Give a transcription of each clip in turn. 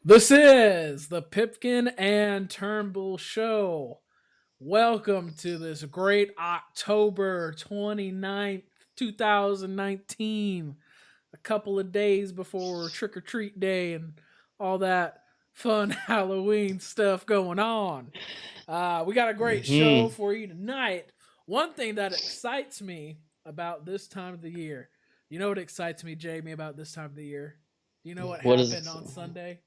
This is the Pipkin and Turnbull Show. Welcome to this great October 29th, 2019. A couple of days before Trick or Treat Day and all that fun Halloween stuff going on. We got a great show Hmm. for you tonight. One thing that excites me about this time of the year, you know what excites me, Jamie, about this time of the year? Do you know what What happened is on Sunday?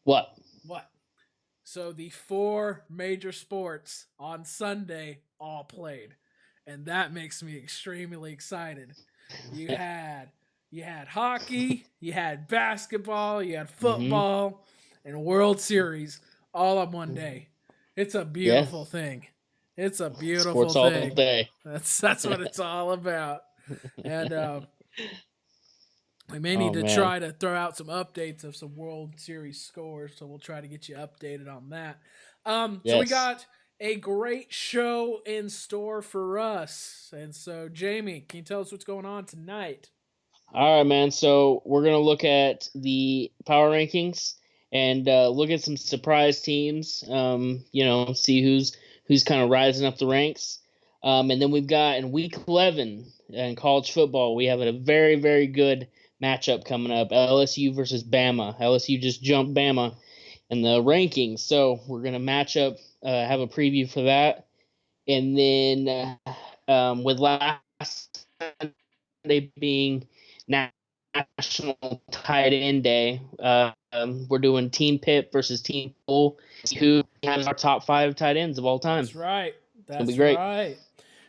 what? What? So the four major sports on Sunday all played, and that makes me extremely excited. You had you had hockey, you had basketball, you had Hmm. football, and World Series all on one day. It's a Yeah, beautiful thing. It's a beautiful sports all thing. day. That's what it's all about. And we may need Oh to man. try to throw out some updates of some World Series scores, so we'll try to get you updated on that. So we Yes. got a great show in store for us, and so Jamie, can you tell us what's going on tonight? All right, man. So we're gonna look at the power rankings and look at some surprise teams. See who's kind of rising up the ranks. And then we've got in week 11 in college football, we have a very very good matchup coming up: LSU versus Bama. LSU just jumped Bama in the rankings, so we're gonna match up, have a preview for that, and then with last Sunday being National Tight End Day, we're doing Team Pip versus Team Bull, who has our top five tight ends of all time. That's right. It's gonna be That's great. right.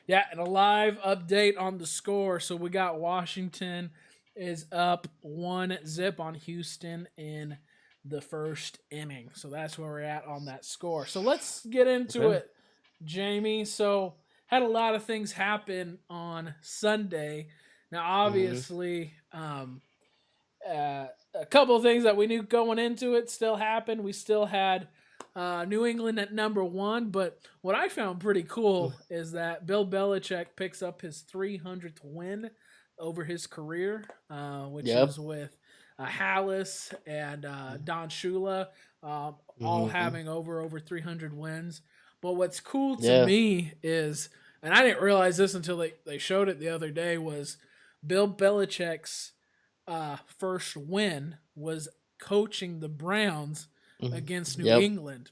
Yeah, and a live update on the score. So we got Washington is up 1-0 on Houston in the first inning. So that's where we're at on that score. So let's get into Okay. it, Jamie. So had a lot of things happen on Sunday. Now, Hmm. obviously, a couple of things that we knew going into it still happened. We still had New England at number one, but what I found pretty cool is that Bill Belichick picks up his 300th win over his career, which Yep. is with Hallis and Don Shula, all Hmm. having over 300 wins. But what's cool to Yeah. me is, and I didn't realize this until they showed it the other day, was Bill Belichick's first win was coaching the Browns against New Yep. England,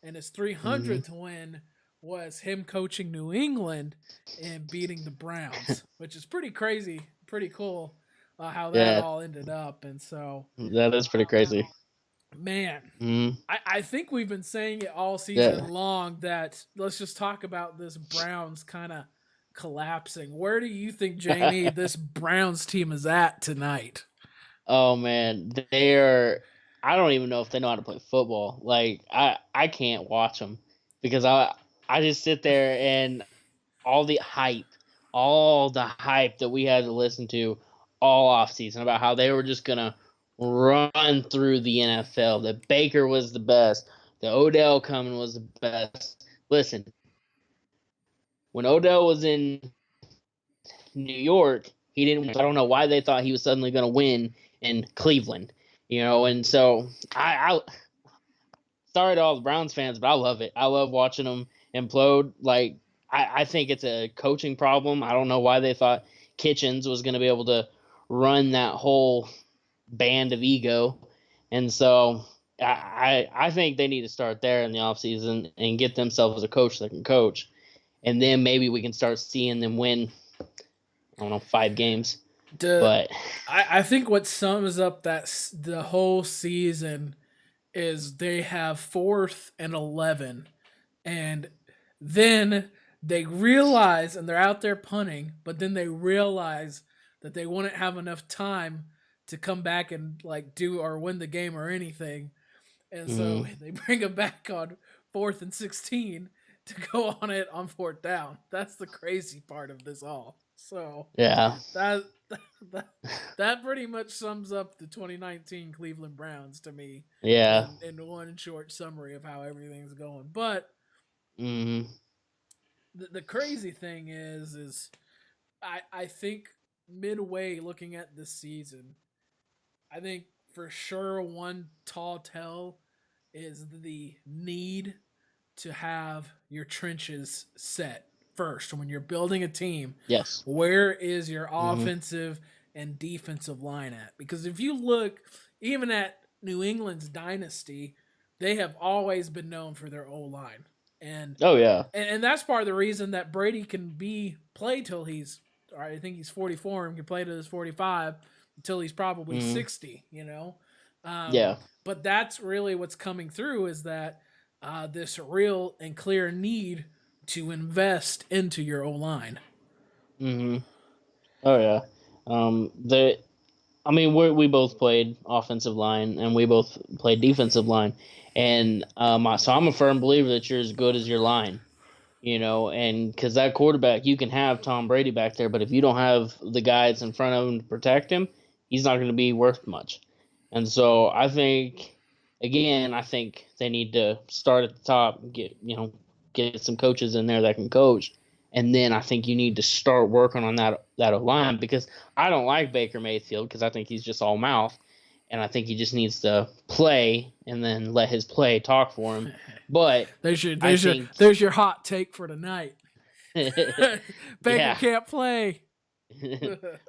and his Hmm. 300th win was him coaching New England and beating the Browns, which is pretty crazy, pretty cool how that Yeah. all ended up. And so, That is pretty crazy. man, Hmm. I think we've been saying it all season Yeah. long that let's just talk about this Browns kind of collapsing. Where do you think, Jamie, this Browns team is at tonight? Oh man, they are. I don't even know if they know how to play football. Like I can't watch them because I just sit there and all the hype that we had to listen to all off season about how they were just gonna run through the NFL. That Baker was the best. The Odell coming was the best. Listen, when Odell was in New York, he didn't. I don't know why they thought he was suddenly going to win in Cleveland, and so I sorry to all the Browns fans, but I love it. I love watching them implode. Like I think it's a coaching problem. I don't know why they thought Kitchens was going to be able to run that whole band of ego, and so I think they need to start there in the offseason and get themselves a coach that can coach, and then maybe we can start seeing them win. I don't know, 5 games. The But I think what sums up the whole season is they have 4th and 11, and then they realize, and they're out there punting, but then they realize that they wouldn't have enough time to come back and like do or win the game or anything, and so mm, they bring them back on 4th and 16 to go on it on fourth down. That's the crazy part of this all. So yeah, that that that pretty much sums up the 2019 Cleveland Browns to me yeah, in one short summary of how everything's going. But mm, the crazy thing is I think midway looking at this season, I think for sure one tall tale is the need to have your trenches set first when you're building a team. Yes. Where is your Mm-hmm. offensive and defensive line at? Because if you look even at New England's dynasty, they have always been known for their O line. And Oh yeah. and that's part of the reason that Brady can play till he's, I think he's 44 and can play till he's 45 until he's probably Mm-hmm. 60, you know. Yeah. But that's really what's coming through is that this real and clear need to invest into your O line. Mm-hmm. Oh yeah. The I mean, we both played offensive line and we both played defensive line, and so I'm a firm believer that you're as good as your line. And because that quarterback, you can have Tom Brady back there, but if you don't have the guys in front of him to protect him, he's not going to be worth much. And so I think, again, I think they need to start at the top, get some coaches in there that can coach, and then I think you need to start working on that line because I don't like Baker Mayfield because I think he's just all mouth, and I think he just needs to play and then let his play talk for him. But I think there's your hot take for tonight. Baker yeah, can't play.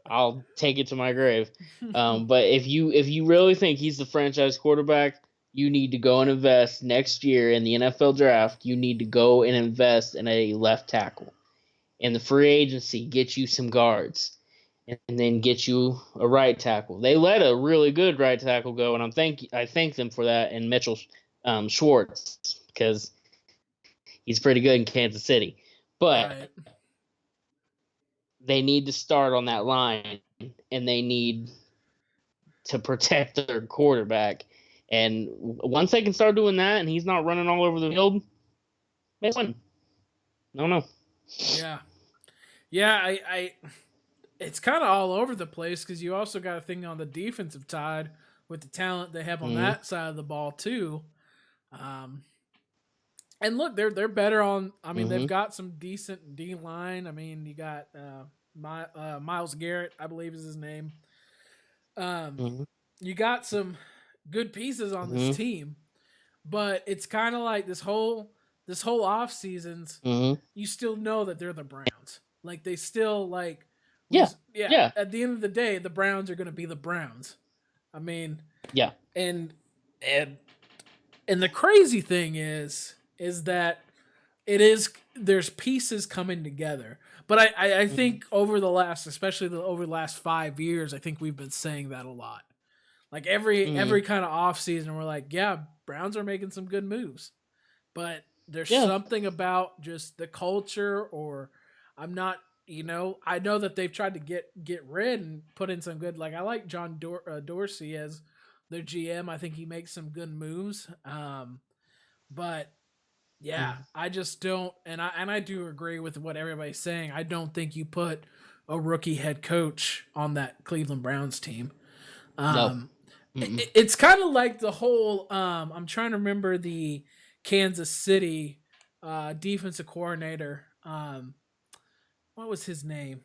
I'll take it to my grave. But if you really think he's the franchise quarterback, you need to go and invest next year in the NFL draft. You need to go and invest in a left tackle. In the free agency, get you some guards, and then get you a right tackle. They let a really good right tackle go, and I thank them for that. And Mitchell Schwartz because he's pretty good in Kansas City, but Right. they need to start on that line, and they need to protect their quarterback. And once they can start doing that, and he's not running all over the field, they win. No, no. Yeah. Yeah, I it's kind of all over the place because you also got a thing on the defensive side with the talent they have on Mm-hmm. that side of the ball too. Um, and look, they're better on. I mean, they've Mm-hmm. got some decent D line. I mean, you got Miles Garrett, I believe is his name. Um, Mm-hmm. you got some good pieces on this Mm-hmm. team, but it's kind of like this whole off seasons. Mm-hmm. You still know that they're the Browns. Like they still Yeah. yeah. Yeah. At the end of the day, the Browns are going to be the Browns. I mean, Yeah. and and and the crazy thing is that there's pieces coming together. But I Mm-hmm. think over the last, especially over the last 5 years, I think we've been saying that a lot. Like every Mm-hmm. kind of off season, we're like, yeah, Browns are making some good moves, but there's Yeah. something about just the culture, or I'm not. I know that they've tried to get rid and put in some good. Like I like John Dorsey as their GM. I think he makes some good moves. But yeah, Mm-hmm. I just don't, and I do agree with what everybody's saying. I don't think you put a rookie head coach on that Cleveland Browns team. No. Um, Mm-mm. it's kind of like the whole. I'm trying to remember the Kansas City defensive coordinator. What was his name?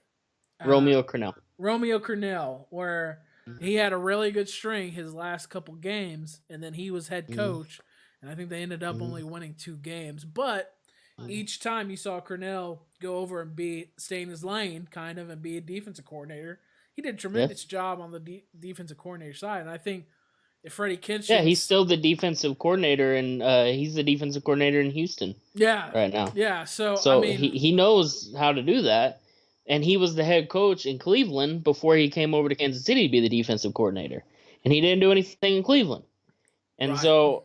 Uh, Romeo Cornell. Romeo Cornell, where Mm-hmm. he had a really good string his last couple games, and then he was head Mm-hmm. coach, and I think they ended up Mm-hmm. only winning 2 games. But each time you saw Cornell go over and stay in his lane, kind of, and be a defensive coordinator, he did a Yeah. tremendous job on the defensive coordinator side. And I think if Freddie Yeah, he's Kitchens, still the defensive coordinator, and he's the defensive coordinator in Houston yeah, right now. yeah. So I So he, mean, he knows how to do that. And he was the head coach in Cleveland before he came over to Kansas City to be the defensive coordinator. And he didn't do anything in Cleveland. And right. so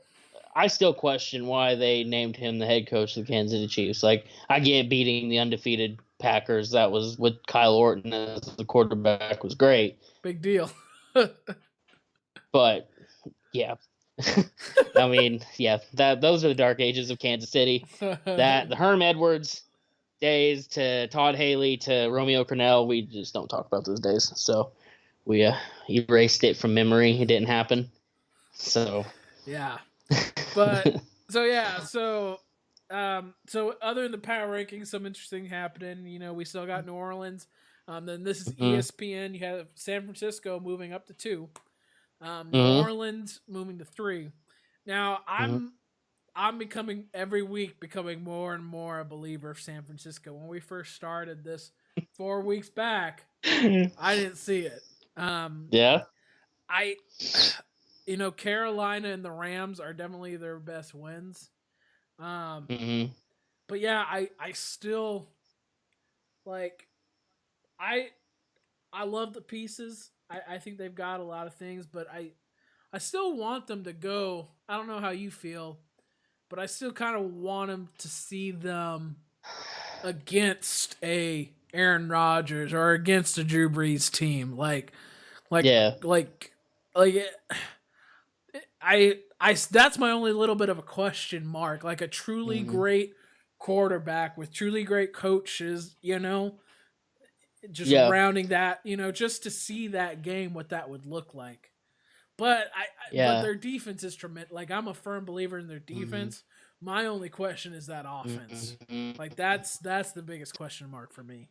I still question why they named him the head coach of the Kansas City Chiefs. Like, I get beating the undefeated Packers. That was with Kyle Orton as the quarterback was great. Big deal. But yeah. I mean, yeah, those are the dark ages of Kansas City. That the Herm Edwards days to Todd Haley to Romeo Cornell, we just don't talk about those days. So we erased it from memory. It didn't happen. So Yeah. But so yeah, so other than the power rankings, some interesting happening. We still got New Orleans. Then this is mm-hmm. ESPN. You have San Francisco moving up to 2. New Mhm. Orleans moving to 3. Now Mhm. I'm becoming every week becoming more and more a believer of San Francisco. When we first started this 4 weeks back, I didn't see it. Um, Yeah. I, Carolina and the Rams are definitely their best wins. Um, Mhm. but yeah, I still like I I love the pieces. I think they've got a lot of things, but I still want them to go. I don't know how you feel, but I still kind of want them to see them against a Aaron Rodgers or against a Drew Brees team. Like, Yeah. like, like. That's my only little bit of a question mark. Like a truly Mhm. great quarterback with truly great coaches, just Yeah. rounding that, just to see that game, what that would look like. But Yeah. their defense is tremendous. Like I'm a firm believer in their Mhm. defense. My only question is that offense. Mhm. Like that's the biggest question mark for me.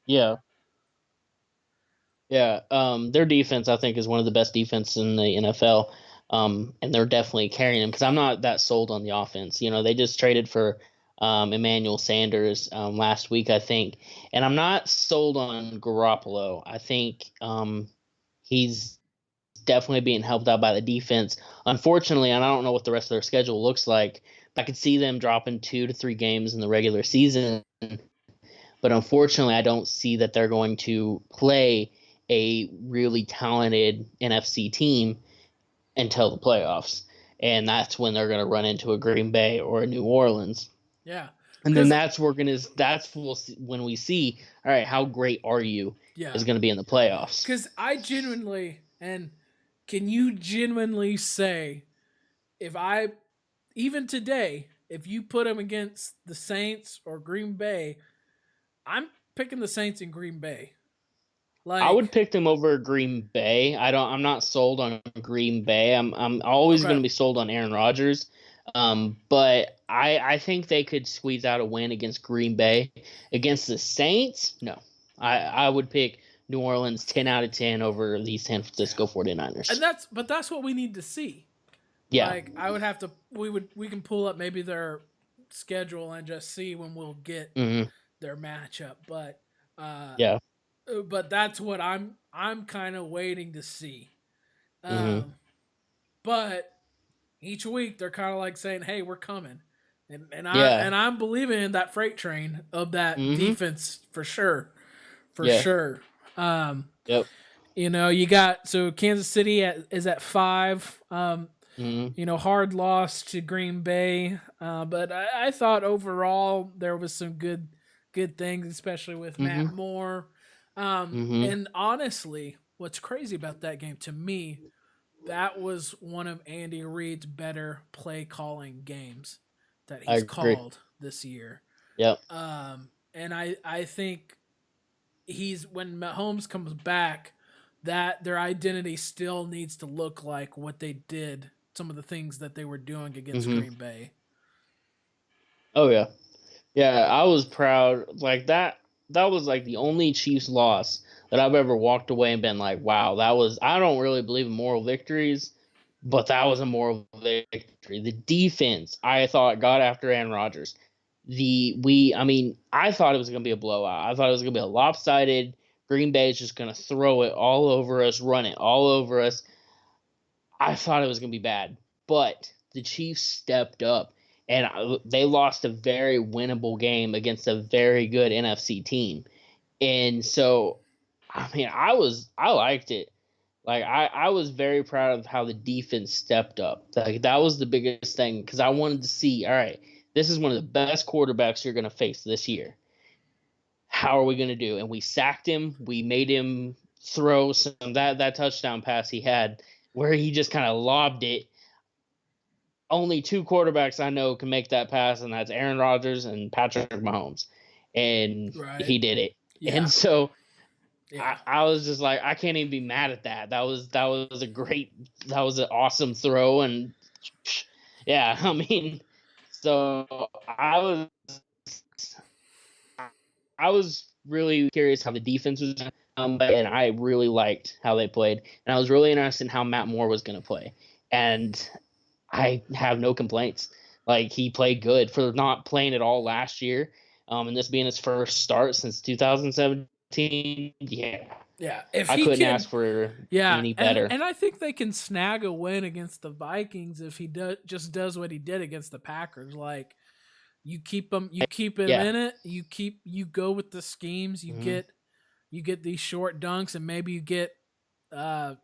Yeah. Yeah. Their defense, I think, is one of the best defenses in the NFL. And they're definitely carrying them because I'm not that sold on the offense. They just traded for Emmanuel Sanders last week, I think, and I'm not sold on Garoppolo. I think he's definitely being helped out by the defense. Unfortunately, and I don't know what the rest of their schedule looks like, but I could see them dropping 2 to 3 games in the regular season. But unfortunately, I don't see that they're going to play a really talented NFC team until the playoffs. And that's when they're going to run into a Green Bay or a New Orleans. Yeah, And then because when we see, all right, how great are you yeah, is going to be in the playoffs. because I genuinely and can you genuinely say if I even today if you put them against the Saints or Green Bay, I'm picking the Saints in Green Bay. I would Like pick them over Green Bay. I'm not sold on Green Bay. I'm always okay, going to be sold on Aaron Rodgers. But I think they could squeeze out a win against Green Bay. Against the Saints, no. I would pick New Orleans 10 out of 10 over the San yeah, Francisco 49ers. and that's what we need to see. Yeah. Like I would have to we can pull up maybe their schedule and just see when we'll get Mhm. their matchup, uh Yeah. but that's what I'm kind of waiting to see. Mhm. Um but each week they're kind of like saying, "Hey, we're coming." Yeah. And I'm believing in that freight train of that Mhm. defense for sure. For Yeah. sure. Um Yep. you got so Kansas City is at 5. Mhm. Hard loss to Green Bay, but I thought overall there was some good things, especially with Matt Mhm. Moore. Mhm. And honestly, what's crazy about that game to me, that was one of Andy Reid's better play calling games that I he's agree. called this year. Yep. And I think he's when Mahomes comes back, that their identity still needs to look like what they did, some of the things that they were doing against Mhm. Green Bay. Oh yeah. Yeah, I was proud. Like that was like the only Chiefs loss that I've ever walked away and been like, wow, that was I don't really believe in moral victories, but that was a moral victory. The defense, I thought got after Aaron Rodgers. I thought it was gonna be a blowout. I thought it was gonna be a lopsided Green Bay is just gonna throw it all over us, run it all over us. I thought it was going to be bad, but the Chiefs stepped up and they lost a very winnable game against a very good NFC team. And so, I liked it. Like I was very proud of how the defense stepped up. Like that was the biggest thing because I wanted to see. All right, this is one of the best quarterbacks you're going to face this year. How are we going to do? And we sacked him. We made him throw some that touchdown pass he had where he just kind of lobbed it. Only 2 quarterbacks I know can make that pass, and that's Aaron Rodgers and Patrick Mahomes. And Right. he did it. And Yeah. so Yeah. I was just like, I can't even be mad at that. That was an awesome throw. And yeah, so I was really curious how the defense was. And I really liked how they played, and I was really interested in how Matt Moore was going to play, and I have no complaints. Like, he played good for not playing at all last year, and this being his first start since 2017. Yeah, Yeah, if I he couldn't can, ask for yeah, any and better. and I think they can snag a win against the Vikings if he does what he did against the Packers. Like, you keep him Yeah. in it. You go with the schemes. You Hmm. get these short dunks, and maybe you get uh,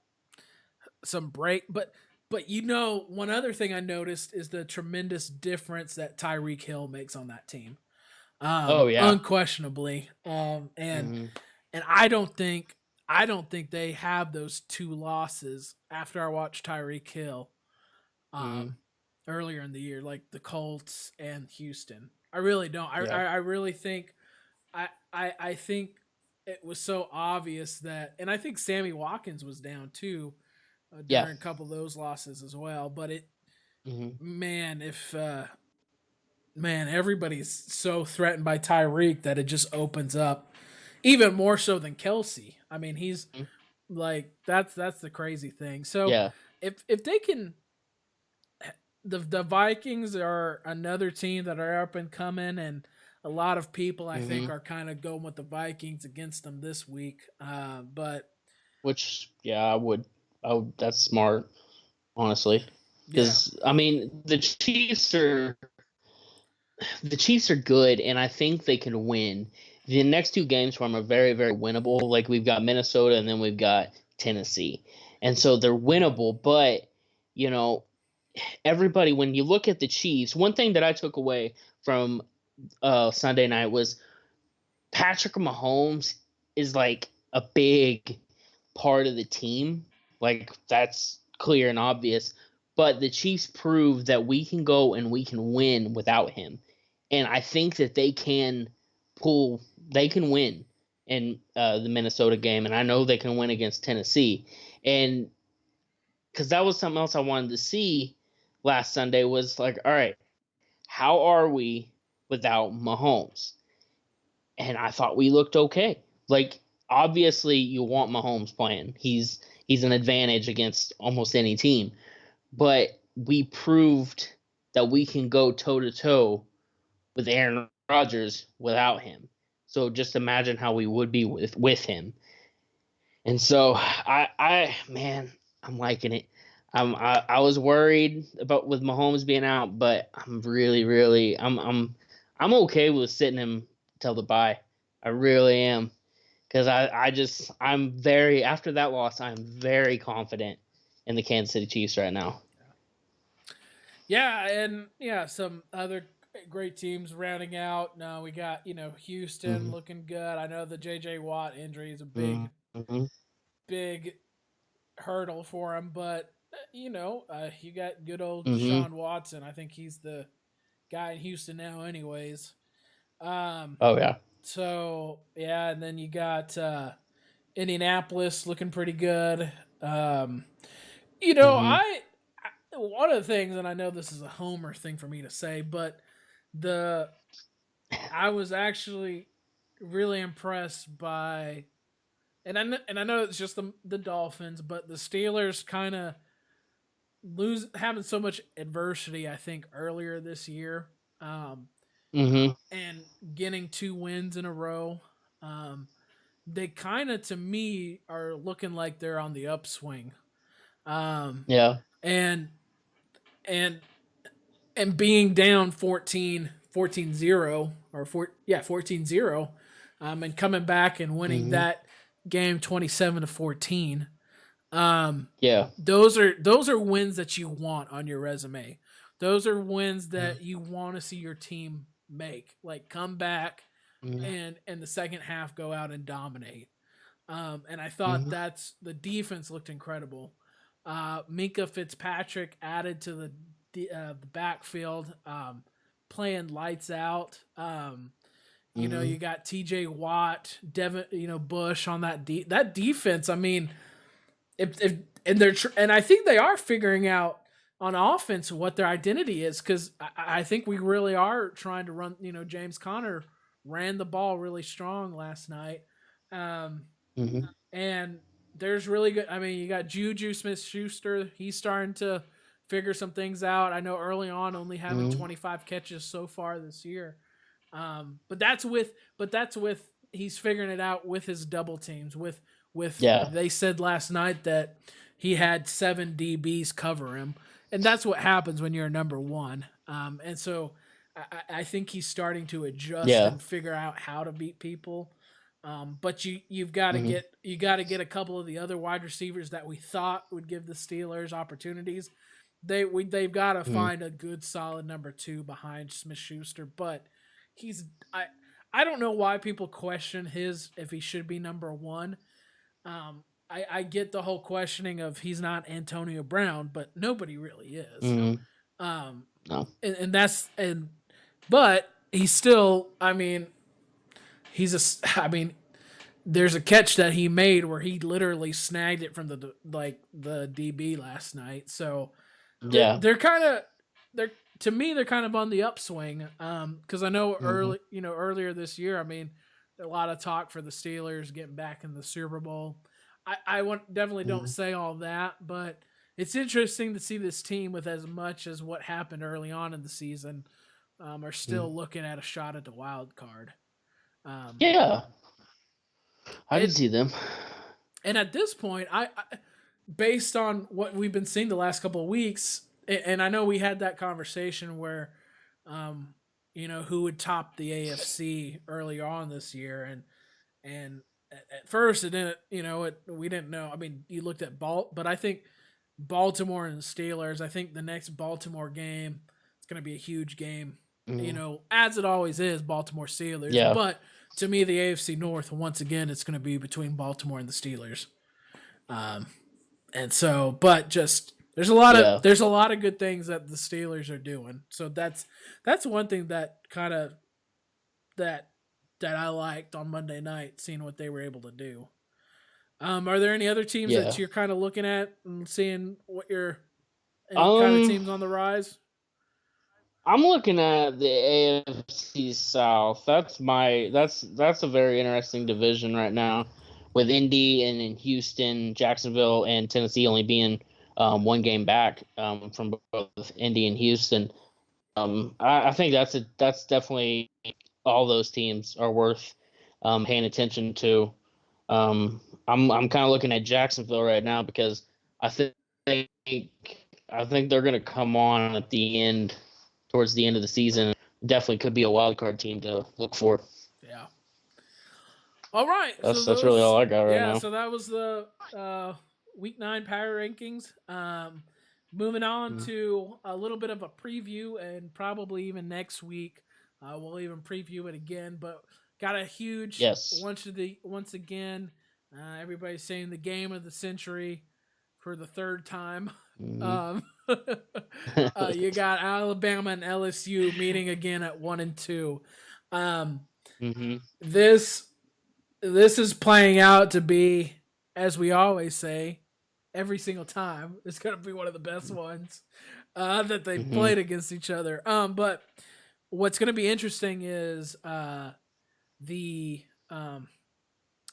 some break. But one other thing I noticed is the tremendous difference that Tyreek Hill makes on that team. Oh yeah. Unquestionably. And Hmm. I don't think they have those two losses after I watched Tyreek Hill Hmm. um, earlier in the year, like the Colts and Houston. I really don't. Yeah. I really think I think it was so obvious that, and I think Sammy Watkins was down too Yeah. during a couple of those losses as well. But Hmm. man, if everybody's so threatened by Tyreek that it just opens up even more so than Kelsey. I mean, he's like that's the crazy thing. So Yeah. if they can, the Vikings are another team that are up and coming, and a lot of people I think Hmm. are kind of going with the Vikings against them this week. But Which, yeah, I would. That's smart, honestly, yeah, because I mean the Chiefs are good, and I think they can win. The next two games for them are very, very winnable. Like, we've got Minnesota, and then we've got Tennessee, and so they're winnable. But you know, everybody, when you look at the Chiefs, one thing that I took away from Sunday night was Patrick Mahomes is like a big part of the team. Like, that's clear and obvious. But the Chiefs proved that we can go and we can win without him. And I think that they can win in the Minnesota game. And I know they can win against Tennessee. And because that was something else I wanted to see last Sunday was like, all right, how are we without Mahomes? And I thought we looked okay. Like, obviously you want Mahomes playing. He's an advantage against almost any team. But we proved that we can go toe to toe with Aaron Rodgers without him. So just imagine how we would be with him. And so I man, I'm liking it. I was worried about with Mahomes being out, but I'm really, really, I'm okay with sitting him till the bye. I really am, because I'm very, after that loss, I'm very confident in the Kansas City Chiefs right now. yeah, and yeah, some other great teams rounding out. No, we got Houston Mm-hmm. looking good. I know the J.J. Watt injury is a Mm-hmm. big hurdle for him, but you got good old Mm-hmm. Sean Watson. I think he's the guy in Houston now, anyways. Um, Oh yeah. so yeah, and then you got Indianapolis looking pretty good. Um, Mm-hmm. one of the things, and I know this is a homer thing for me to say, but the I was actually really impressed by, and I know it's just the Dolphins, but the Steelers kind of having so much adversity. I think earlier this year, um, Mm-hmm. and getting two wins in a row. Um, they kind of, to me, are looking like they're on the upswing. Um, Yeah. and and and being down 14-0 or 14-0, and coming back and winning Mm-hmm. that game 27-14. Um, Yeah. those are wins that you want on your resume. Those are wins that you want to see your team make, like come back Mm-hmm. and the second half go out and dominate. And I thought Mm-hmm. that's the defense looked incredible. Minka Fitzpatrick added to the backfield, playing lights out. Mm-hmm. You got T.J. Watt, Devin, Bush on that defense. I mean, if and and I think they are figuring out on offense what their identity is, because I think we really are trying to run. James Conner ran the ball really strong last night. Um, Mm-hmm. And there's really good. I mean, you got Juju Smith Schuster. He's starting to figure some things out. I know early on, only having Mm-hmm. 25 catches so far this year. But that's with he's figuring it out with his double teams. With Yeah. they said last night that he had 7 DBs cover him, and that's what happens when you're number one. And so I think he's starting to adjust Yeah. and figure out how to beat people. But you've got to Mm-hmm. get a couple of the other wide receivers that we thought would give the Steelers opportunities. They've got to Mm-hmm. find a good solid number two behind Smith Schuster, but he's I don't know why people question his if he should be number one. I get the whole questioning of he's not Antonio Brown, but nobody really is. Mm-hmm. Um, No. and that's and but he's still. I mean, he's a. I mean, there's a catch that he made where he literally snagged it from the DB last night. So Yeah. they're kind of they're to me they're kind of on the upswing. Because I know Mm-hmm. earlier this year. I mean, a lot of talk for the Steelers getting back in the Super Bowl. Definitely don't Mm-hmm. say all that, but it's interesting to see this team with as much as what happened early on in the season, are still looking at a shot at the wild card. Um, Yeah. I can it see them. and at this point, based on what we've been seeing the last couple of weeks, and I know we had that conversation where, um, who would top the AFC early on this year, and at first it didn't, we didn't know. I mean, you looked at but I think Baltimore and the Steelers. I think the next Baltimore game is going to be a huge game. Mm-hmm. As it always is, Baltimore Steelers. Yeah. But to me, the AFC North, once again, it's going to be between Baltimore and the Steelers. Um, and so, but just Yeah. there's a lot of good things that the Steelers are doing. So that's one thing that kind of that that I liked on Monday night, seeing what they were able to do. Are there any other teams that Yeah. you're kind of looking at and seeing any kind of Um. teams on the rise? I'm looking at the AFC South. That's a very interesting division right now, with Indy and in Houston, Jacksonville, and Tennessee only being one game back from both Indy and Houston. I think that's definitely all those teams are worth paying attention to. I'm kind of looking at Jacksonville right now because I think I think they're going to come on at the end, towards the end of the season. Definitely could be a wild card team to look for. Yeah. All right. That's really all I got right now. So that was the week 9 power rankings. Moving on Mm. to a little bit of a preview, and probably even next week, we'll even preview it again. But got a huge Yes. once again. Everybody's saying the game of the century for the third time. Mm-hmm. Um, you got Alabama and LSU meeting again at 1-2. Um, Mm-hmm. this this is playing out to be, as we always say, every single time. It's going to be one of the best ones that they've Mm-hmm. played against each other. But what's going to be interesting is the um,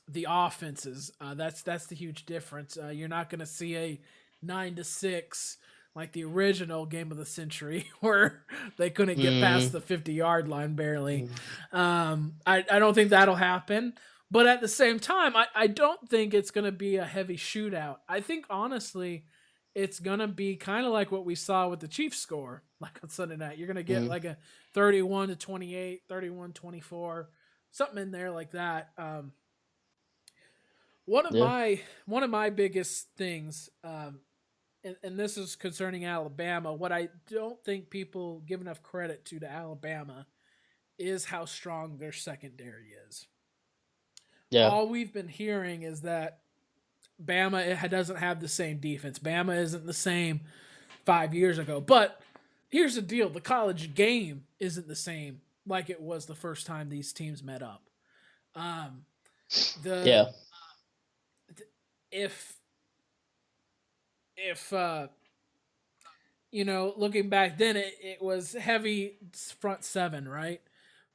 the offenses. That's the huge difference. You're not going to see a 9-6 like the original game of the century where they couldn't get past the 50-yard line barely. Mm-hmm. I don't think that'll happen. But at the same time, I don't think it's going to be a heavy shootout. I think, honestly, it's going to be kind of like what we saw with the Chiefs score, like on Sunday night. You're going to get Mm-hmm. like a 31-28, 31-24, something in there like that. Yeah. One of my biggest things, and this is concerning Alabama, what I don't think people give enough credit to Alabama is how strong their secondary is. Yeah. All we've been hearing is that Bama doesn't have the same defense. Bama isn't the same 5 years ago. But here's the deal: the college game isn't the same like it was the first time these teams met up. Um, the Yeah. if looking back then, it was heavy front seven, right?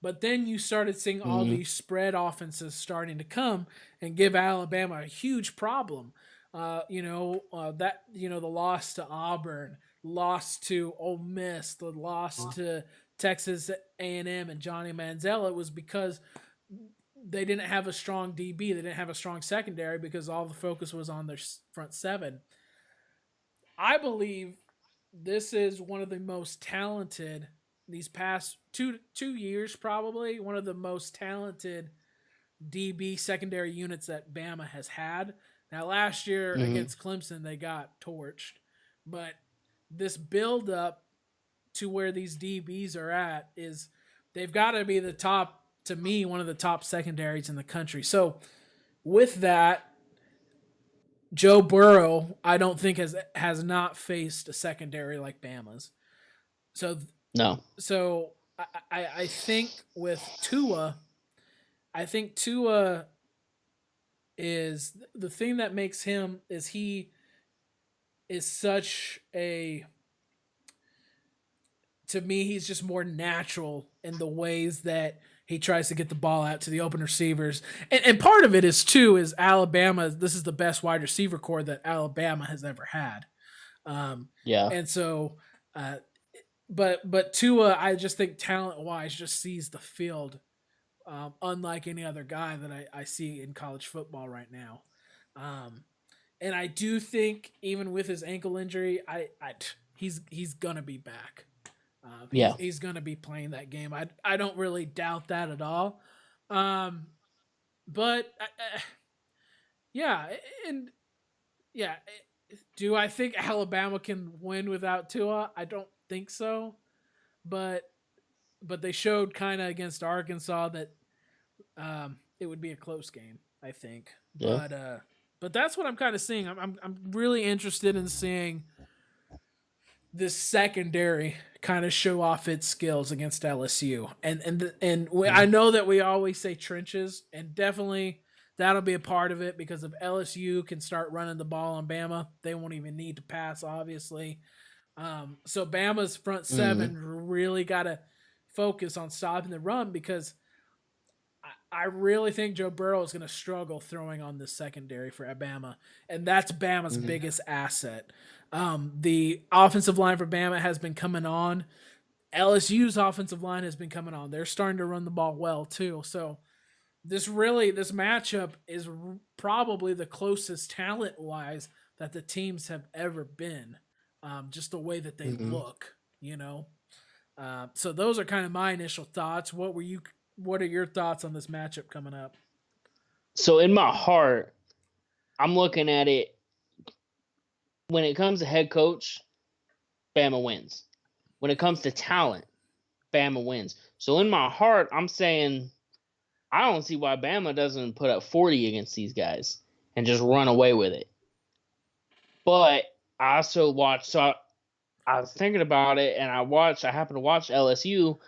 But then you started seeing all Mm-hmm. these spread offenses starting to come and give Alabama a huge problem. The loss to Auburn, loss to Ole Miss, the loss to Texas A&M and Johnny Manziel. It was because they didn't have a strong DB, they didn't have a strong secondary because all the focus was on their front seven. I believe this is one of the most talented these past two years, probably one of the most talented DB secondary units that Bama has had. Now, last year Mm-hmm. against Clemson, they got torched, but this build up to where these DBs are at is they've got to be the top, to me, one of the top secondaries in the country. So, with that, Joe Burrow, I don't think has not faced a secondary like Bama's. So No. I think with Tua, I think Tua is the thing that makes him is he is such a, to me, he's just more natural in the ways that he tries to get the ball out to the open receivers. And part of it is too is Alabama, this is the best wide receiver core that Alabama has ever had. Um, Yeah. and so but Tua, I just think talent wise, just sees the field, unlike any other guy that I see in college football right now. Um, and I do think even with his ankle injury, he's gonna be back. Yeah. He's gonna be playing that game. I don't really doubt that at all. Um, but yeah, and yeah, do I think Alabama can win without Tua? I don't think so. But they showed kind of against Arkansas that it would be a close game. I think, Yeah. but that's what I'm kind of seeing. I'm really interested in seeing this secondary kind of show off its skills against LSU, I Mm-hmm. know that we always say trenches, and definitely that'll be a part of it because if LSU can start running the ball on Bama, they won't even need to pass, obviously. So Bama's front Mm-hmm. seven really got to focus on stopping the run because I really think Joe Burrow is going to struggle throwing on the secondary for Bama, and that's Bama's Mm-hmm. biggest asset. The offensive line for Bama has been coming on. LSU's offensive line has been coming on. They're starting to run the ball well too. So this matchup is probably the closest talent wise that the teams have ever been. Just the way that they Mm-hmm. look, you know. So those are kind of my initial thoughts. What are your thoughts on this matchup coming up? So in my heart, I'm looking at it when it comes to head coach, Bama wins. When it comes to talent, Bama wins. So in my heart, I'm saying I don't see why Bama doesn't put up 40 against these guys and just run away with it. But I also watched, so I was thinking about it, and I happened to watch LSU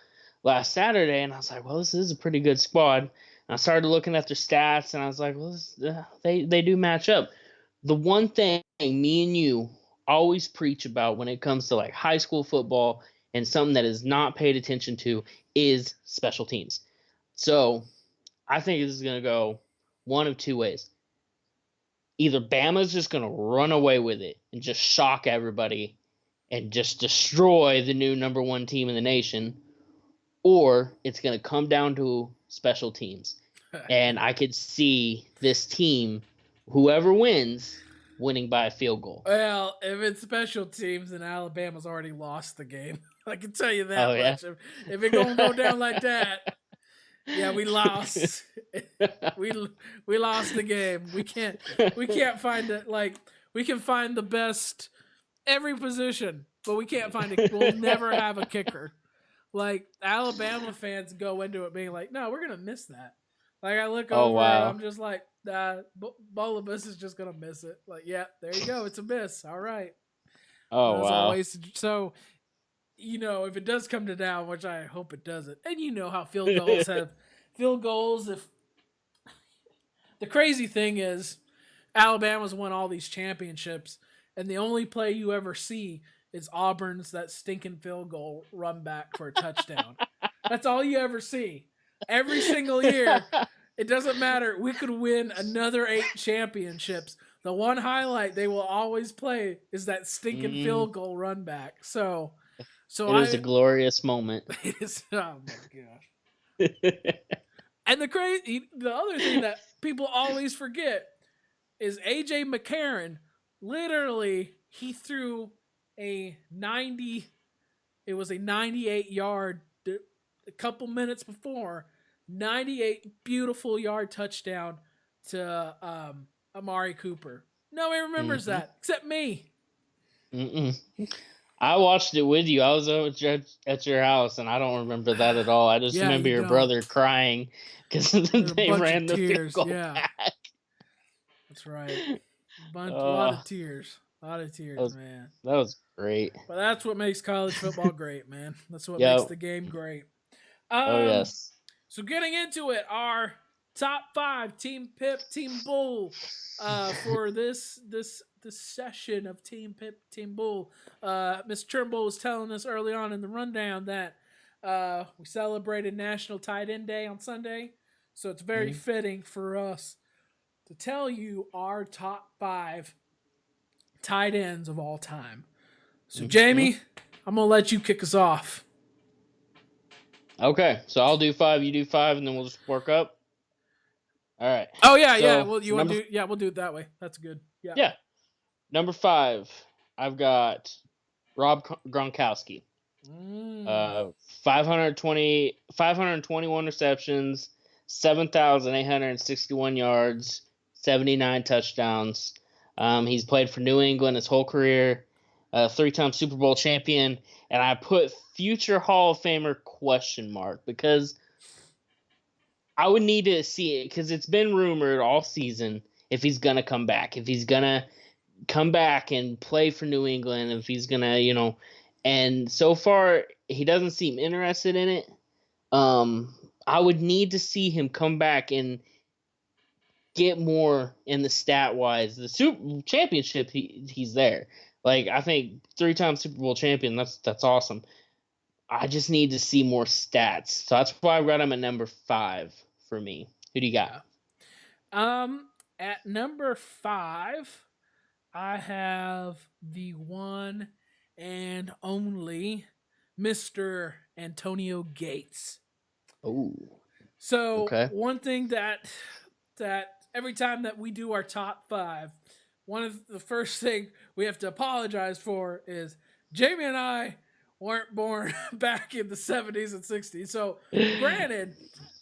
last Saturday, and I was like, well, this is a pretty good squad. And I started looking at their stats, and I was like, well, they do match up. The one thing me and you always preach about when it comes to like high school football and something that is not paid attention to is special teams. So I think this is going to go one of two ways. Either Bama's just going to run away with it and just shock everybody and just destroy the new number one team in the nation, or it's going to come down to special teams. And I could see this team, whoever wins, winning by a field goal. Well, if it's special teams, then Alabama's already lost the game. I can tell you Oh, that yeah. much. If it gonna go down like that, yeah, we lost. we we lost the game. We can't find it. Like we can find the best every position, but we can't find it. We'll never have a kicker. Like Alabama fans go into it being like, no, we're gonna miss that. Like I look Oh, over and wow. I'm just like, Bolibus is just gonna miss it. Like, yeah, there you go, it's a miss. All right, Oh, that's a wow. waste. So if it does come to down, which I hope it doesn't, and you know how field goals have field goals. If the crazy thing is, Alabama's won all these championships, and the only play you ever see is Auburn's that stinking field goal run back for a touchdown. That's all you ever see. Every single year, it doesn't matter. We could win another 8 championships. The one highlight they will always play is that stinking Mm, field goal run back. So it is a I, glorious moment. oh my gosh. And the other thing that people always forget is AJ McCarron. Literally, he threw a 90. It was a 98-yard a couple minutes before, 98 beautiful yard touchdown to Amari Cooper. Nobody remembers Mm-hmm. that except me. Mm-mm. I watched it with you. I was at your house, and I don't remember that at all. I just Yeah, remember you your don't. brother crying because There's a they bunch of ran the field tears. goal Yeah, back. that's right. A lot Uh, of tears. A lot of that tears, was man. that was great. But that's what makes college football great, man. That's what makes Yep. the game great. Oh Um, yes. so getting into it, our top 5 Team Pip, Team Bull, for this session of Team Pip, Team Bull. Mr. Turnbull was telling us early on in the rundown that we celebrated National Tight End Day on Sunday, so it's very Mhm. fitting for us to tell you our top 5 tight ends of all time. So Mhm. Jamie, I'm gonna let you kick us off. Okay, so I'll do 5, you do 5, and then we'll just work up. All right. Oh yeah, yeah. So Well, you want number to do? Yeah, we'll do it that way. That's good. Yeah. yeah, number 5, I've got Rob Gronkowski. Mm. Uh, 521 receptions, 7,861 yards, 79 touchdowns. He's played for New England his whole career, 3-time Super Bowl champion, and I put future Hall of Famer question mark because I would need to see it because it's been rumored all season if he's gonna come back, if he's gonna come back and play for New England, if he's gonna, and so far he doesn't seem interested in it. I would need to see him come back and get more in the stat wise. The Super Championship, he's there. Like I think 3-time Super Bowl champion. That's awesome. I just need to see more stats. So that's why I got him at number 5 for me. Who do you got? Yeah. Um. At number 5, I have the one and only Mr. Antonio Gates. Oh, So okay. one thing that every time that we do our top 5, one of the first thing we have to apologize for is Jamie and I weren't born back in the 70s and 60s. So granted,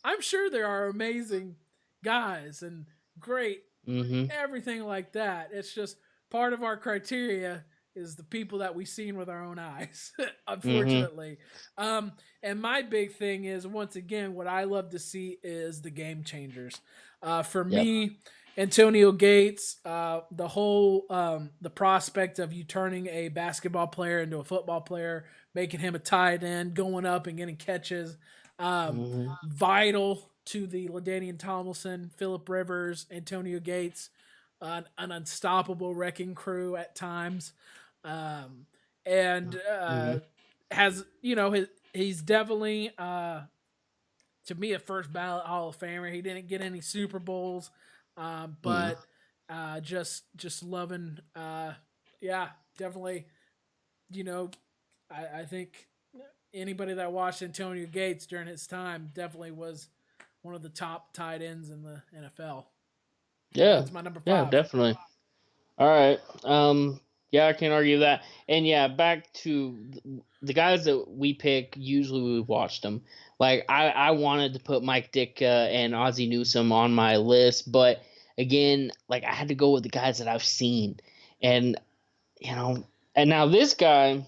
I'm sure there are amazing guys and great Mm-hmm. everything like that. It's just part of our criteria is the people that we've seen with our own eyes, Mm-hmm. unfortunately. And my big thing is, once again, what I love to see is the game changers. For Yep. me, Antonio Gates, the prospect of you turning a basketball player into a football player, making him a tight end, going up and getting catches, Mm-hmm. vital to the LaDainian Tomlinson, Philip Rivers, Antonio Gates, an unstoppable wrecking crew at times, um, and Mm-hmm. has he's definitely to me a first ballot Hall of Famer. He didn't get any Super Bowls, Mm-hmm. but just loving, yeah, definitely. You know, I think anybody that watched Antonio Gates during his time definitely was one of the top tight ends in the NFL. So Yeah. that's my number Yeah. 5. Definitely. All right. Yeah, I can't argue that. And yeah, back to the guys that we pick. Usually, we watched them. Like I wanted to put Mike Ditka and Ozzie Newsome on my list, but again, like I had to go with the guys that I've seen, and you know, and now this guy,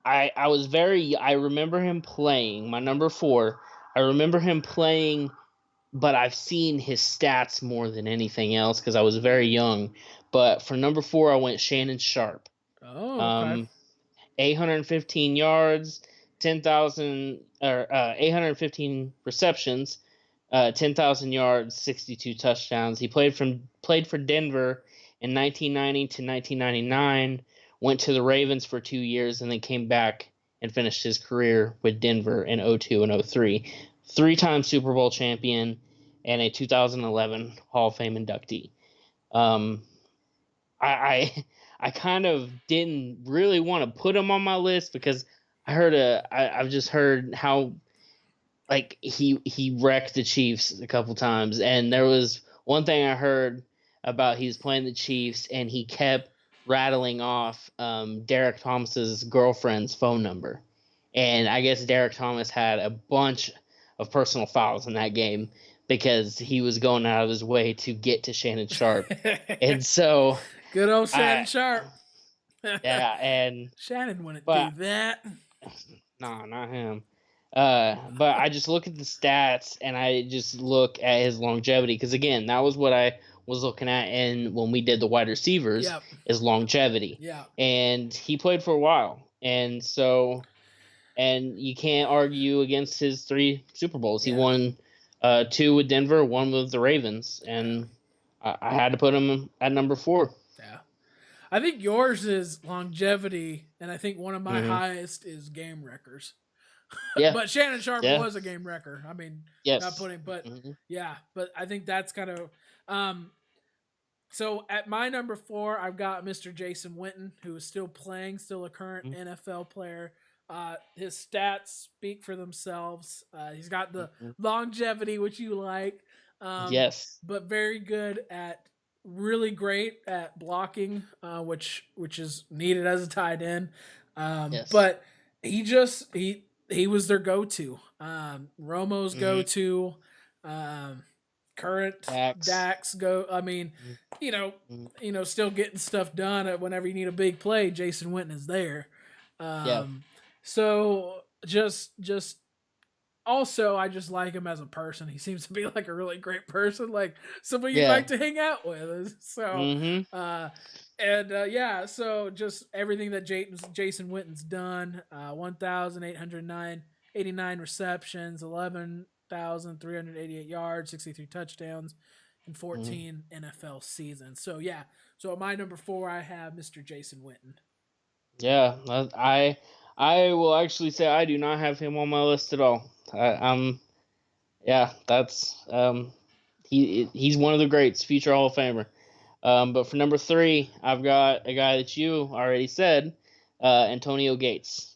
I was very. I remember him playing my number 4. I remember him playing, but I've seen his stats more than anything else because I was very young. But for number 4, I went Shannon Sharp. Oh, okay. Um, 815 yards, 10,000 or 815 receptions, 10,000 yards, 62 touchdowns. He played for Denver in 1990 to 1999. Went to the Ravens for 2 years and then came back and finished his career with Denver in 02 and 03. 3-time Super Bowl champion and a 2011 Hall of Fame inductee. Um, I kind of didn't really want to put him on my list because I've just heard how like he wrecked the Chiefs a couple times, and there was one thing I heard about he was playing the Chiefs and he kept rattling off Derek Thomas's girlfriend's phone number, and I guess Derek Thomas had a bunch of personal fouls in that game because he was going out of his way to get to Shannon Sharp, and so Good old Shannon I Sharp. yeah, and Shannon wouldn't do but that. nah, not him. But I just look at the stats and I just look at his longevity because again, that was what I was looking at, and when we did the wide receivers, Yep. is longevity. Yeah. And he played for a while, and so and you can't argue against his 3 Super Bowls. He Yeah. won 2 with Denver, 1 with the Ravens, and I had to put him at number 4. Yeah. I think yours is longevity, and I think one of my Mm-hmm. highest is game wreckers. Yeah. But Shannon Sharp Yeah. was a game wrecker. I mean, Yes. not putting, but Mm-hmm. yeah, but I think that's kind of. So at my number 4, I've got Mr. Jason Witten, who is still playing, still a current Mm-hmm. NFL player. His stats speak for themselves. He's got the Mm-hmm. longevity, which you like, Yes. but very good at, really great at blocking, which is needed as a tight end. Yes. But he was their go-to. Romo's Mm-hmm. go-to. Current Dax go. I mean, Mm-hmm. still getting stuff done. Whenever you need a big play, Jason Witten is there. Yeah. So just also, I just like him as a person. He seems to be like a really great person, like somebody you'd like to hang out with. So, Mm-hmm. yeah, so just everything that Jason Witten's done, 1,889 receptions, 11,388 yards, 63 touchdowns, and 14 NFL seasons. So yeah, so at my number 4, I have Mr. Jason Witten. Yeah, I will actually say I do not have him on my list at all. Yeah, that's he's one of the greats, future Hall of Famer. But for number 3, I've got a guy that you already said, Antonio Gates.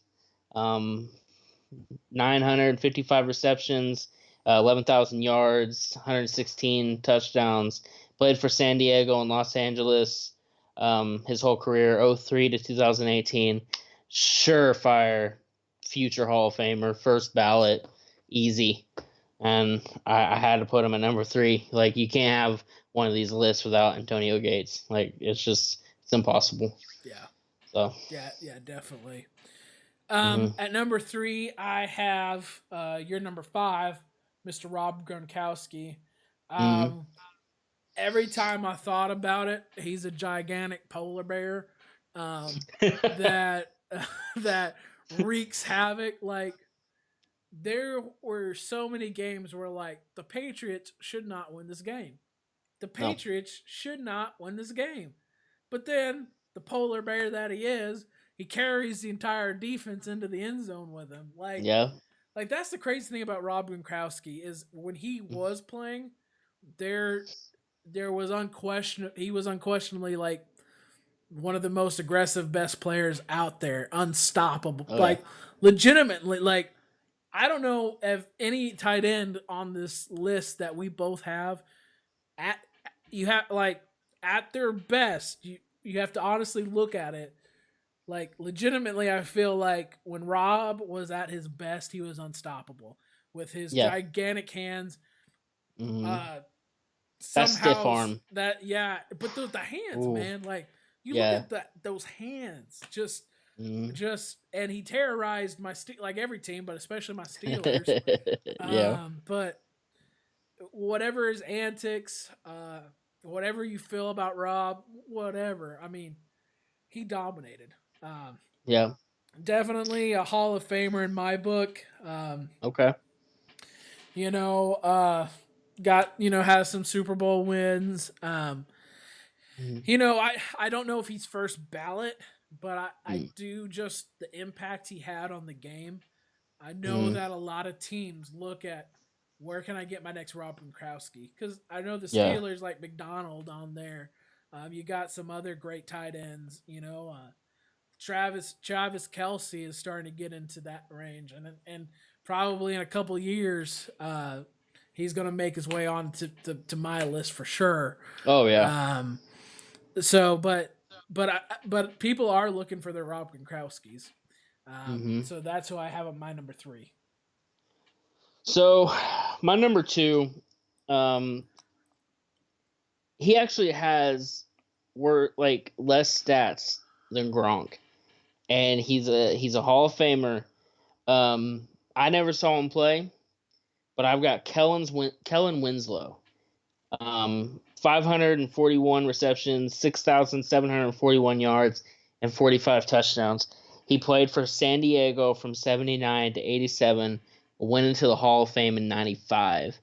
955 receptions, 11,000 yards, 116 touchdowns. Played for San Diego and Los Angeles his whole career, 03 to 2018. Surefire future Hall of Famer, first ballot, easy. And I had to put him at number 3. Like, you can't have one of these lists without Antonio Gates. Like, it's impossible. Yeah. So. Yeah, definitely. Mm-hmm. At number 3, I have your number 5, Mr. Rob Gronkowski. Mm-hmm. Every time I thought about it, he's a gigantic polar bear that that wreaks havoc. Like, there were so many games where, like, the Patriots should not win this game. The Patriots should not win this game. But then the polar bear that he is, he carries the entire defense into the end zone with him. Like, Yeah. like that's the crazy thing about Rob Gronkowski is when he was playing, there was he was unquestionably like one of the most aggressive best players out there, unstoppable. Like, legitimately, like, I don't know if any tight end on this list that we both have at at their best, you have to honestly look at it. Like, legitimately, I feel like when Rob was at his best, he was unstoppable with his gigantic hands. Mm-hmm. Somehow that stiff arm. But the hands, Ooh. man. Like, you look at those hands, just, and he terrorized like every team, but especially my Steelers. But whatever his antics, whatever you feel about Rob, whatever. I mean, he dominated. Definitely a Hall of Famer in my book. Okay. Got has some Super Bowl wins. Mhm. I don't know if he's first ballot, but I Mhm. do just the impact he had on the game. I know Mhm. that a lot of teams look at where can I get my next Rob Gronkowski, because I know the Yeah. Steelers like McDonald on there. You got some other great tight ends. Travis Kelsey is starting to get into that range, and probably in a couple years, he's going to make his way on to my list for sure. Oh yeah. Um, so, but people are looking for their Rob Gronkowskis. Mhm. So that's who I have on my number three. So my number two, um, he actually has were like less stats than Gronk, and he's a Hall of Famer. I never saw him play, but I've got Kellen Winslow. 541 receptions, 6,741 yards, and 45 touchdowns. He played for San Diego from 79 to 87, went into the Hall of Fame in 95.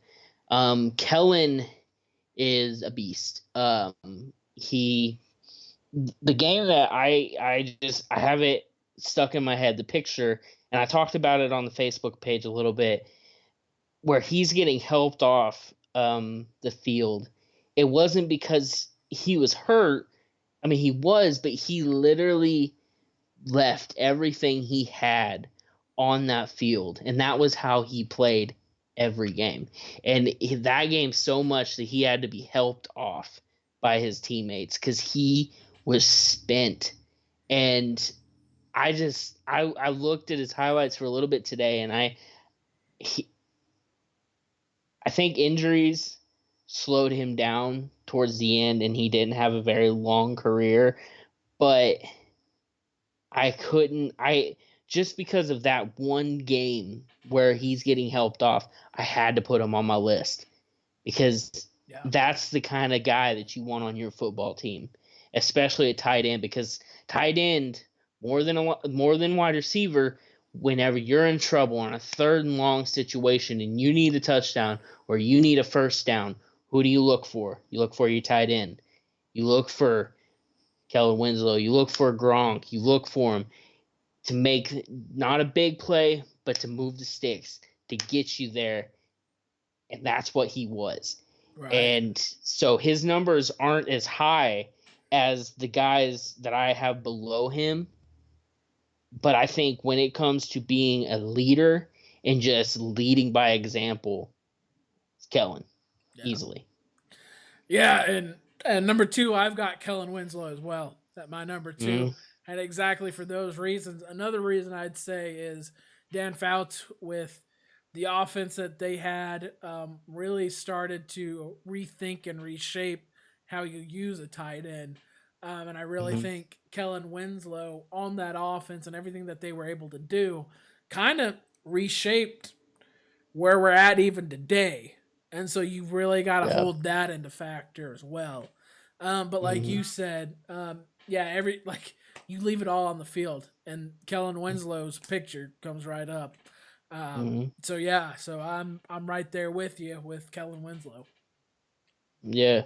Kellen is a beast. The game that I have it stuck in my head, the picture, and I talked about it on the Facebook page a little bit, where he's getting helped off the field. It wasn't because he was hurt. I mean, he was, but he literally left everything he had on that field, and that was how he played every game. And that game so much that he had to be helped off by his teammates because he was spent. And I looked at his highlights for a little bit today, and he, I think injuries slowed him down towards the end, and he didn't have a very long career. But I couldn't. I just because of that one game where he's getting helped off, I had to put him on my list because Yeah. that's the kind of guy that you want on your football team, especially a tight end. Because tight end more than wide receiver. Whenever you're in trouble on a third and long situation and you need a touchdown or you need a first down, who do you look for? You look for your tight end. You look for Kellen Winslow. You look for Gronk. You look for him to make not a big play, but to move the sticks to get you there. And that's what he was. Right. And so his numbers aren't as high as the guys that I have below him. But I think when it comes to being a leader and just leading by example, it's Kellen Yeah. easily. Yeah, and number two, I've got Kellen Winslow as well. At my number two, Mm, and exactly for those reasons. Another reason I'd say is Dan Fouts with the offense that they had really started to rethink and reshape how you use a tight end. And I really mm-hmm, think Kellen Winslow on that offense and everything that they were able to do kind of reshaped where we're at even today. And so you really got to yeah. hold that into factor as well. But like Mm-hmm, you said, yeah, every like you leave it all on the field, and Kellen Winslow's picture comes right up. mm-hmm. So yeah, so I'm right there with you with Kellen Winslow. Yeah.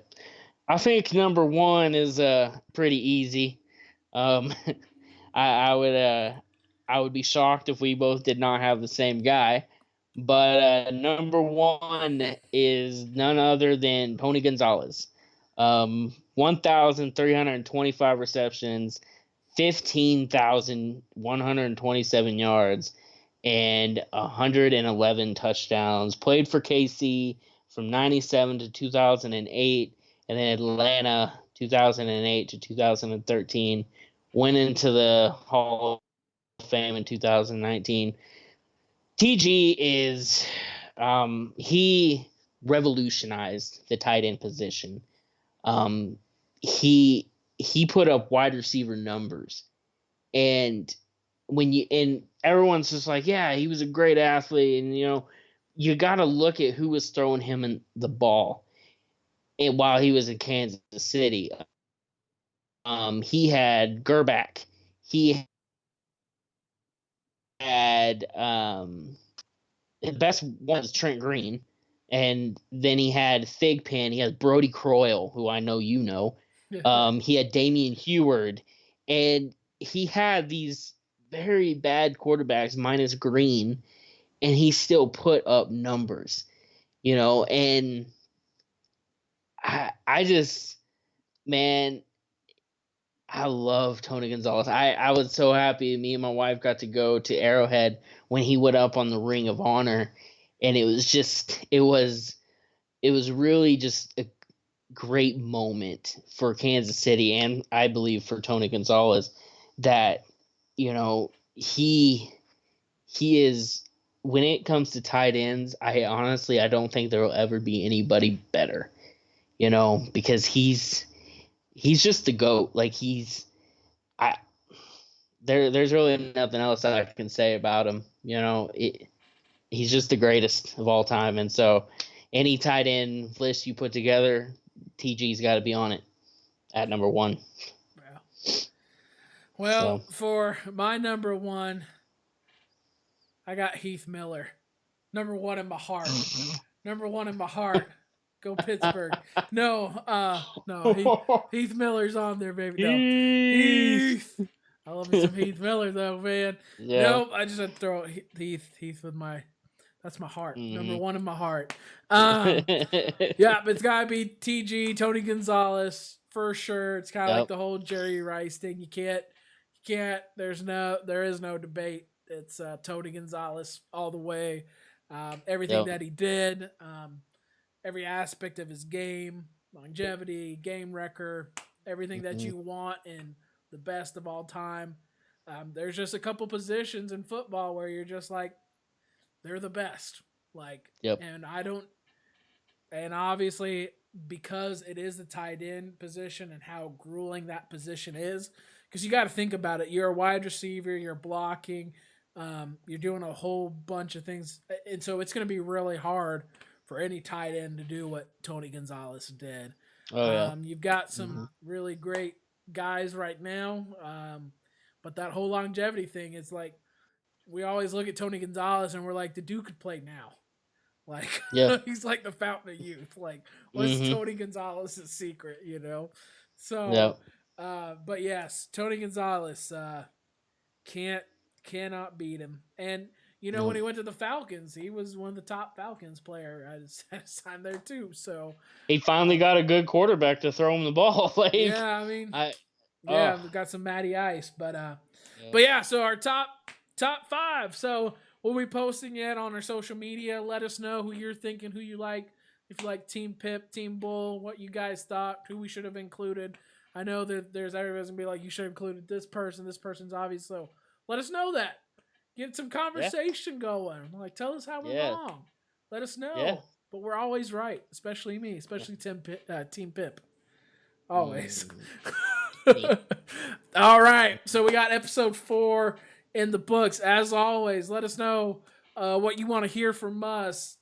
I think number one is pretty easy. Um, I I would be shocked if we both did not have the same guy. But number one is none other than Tony Gonzalez. 1,325 receptions, 15,127 yards, and 111 touchdowns. Played for KC from 97 to 2008, and then Atlanta 2008 to 2013. Went into the Hall of Fame in 2019. TG is he revolutionized the tight end position. Um, he put up wide receiver numbers, and everyone's just like, yeah, he was a great athlete, and you got to look at who was throwing him in the ball, and while he was in Kansas City, he had Gerback, he had the best one was Trent Green, and then he had Thigpen. He has Brody Croyle, who I know you know. He had Damian Heward, and he had these very bad quarterbacks minus Green, and he still put up numbers, and I just, man, I love Tony Gonzalez. I was so happy. Me and my wife got to go to Arrowhead when he went up on the Ring of Honor, and it was really just a great moment for Kansas City, and I believe for Tony Gonzalez, that he is, when it comes to tight ends, I don't think there will ever be anybody better, because he's just the GOAT. Like I there's really nothing else that I can say about him. He's just the greatest of all time, and so any tight end list you put together, TG's got to be on it at number one. Well, well, So for my number one, I got Heath Miller. Number one in my heart. Number one in my heart. Go Pittsburgh. No. Heath Miller's on there, baby. No. Heath. I love me some Heath Miller though, man. Yeah. Nope. I just had to throw Heath with my. That's my heart. Number Mm-hmm. one in my heart. Yeah, but it's gotta be TG, Tony Gonzalez for sure. It's kind of like Yep. the whole Jerry Rice thing. You can't. There is no debate. It's Tony Gonzalez all the way. Everything Yep. that he did, every aspect of his game, longevity, game record, everything that Mm-hmm. you want in the best of all time. There's just a couple positions in football where you're just like, they're the best. Like, Yep. and I don't, and obviously because it is the tight end position and how grueling that position is, because you got to think about it. You're a wide receiver, you're blocking, you're doing a whole bunch of things, and so it's going to be really hard for any tight end to do what Tony Gonzalez did. Oh yeah. You've got Mm-hmm. some really great guys right now, but that whole longevity thing is like we always look at Tony Gonzalez and we're like, the dude could play now. Like Yeah. he's like the fountain of youth. Like, what's Mm-hmm. Tony Gonzalez's secret? So, Yep. but yes, Tony Gonzalez can't cannot beat him. And when No. he went to the Falcons, he was one of the top Falcons player at his time there too. So He finally got a good quarterback to throw him the ball. Like yeah, I mean, I. yeah, Oh. we got some Matty Ice, but Yeah. yeah. So our top five. So we'll be posting it on our social media. Let us know who you're thinking, who you like. If you like Team Pip, Team Bull, what you guys thought, who we should have included. I know that there's everybody's gonna be like, you should have included this person. This person's obvious. So let us know that. Get some Yeah. conversation going. Like, tell us how we're Yeah. wrong. Let us know. Yeah. But we're always right, especially me, especially Team Pip. Always. Mm. All right. So we got episode 4 in the books. As always, let us know what you want to hear from us.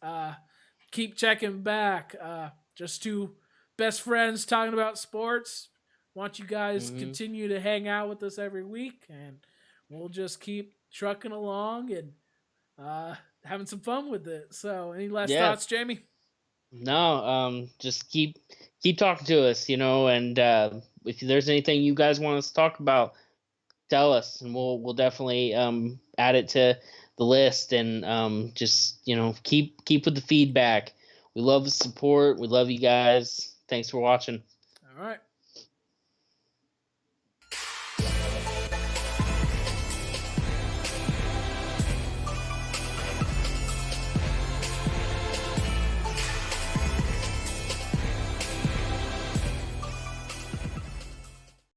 Keep checking back. Just two best friends talking about sports. Want you guys Mm-hmm. continue to hang out with us every week, and we'll just keep trucking along and having some fun with it. So, any last Yeah. thoughts, Jamie? No. Just keep talking to us, and if there's anything you guys want us to talk about, tell us, and we'll definitely add it to the list, and just keep with the feedback. We love the support. We love you guys. Thanks for watching. All right.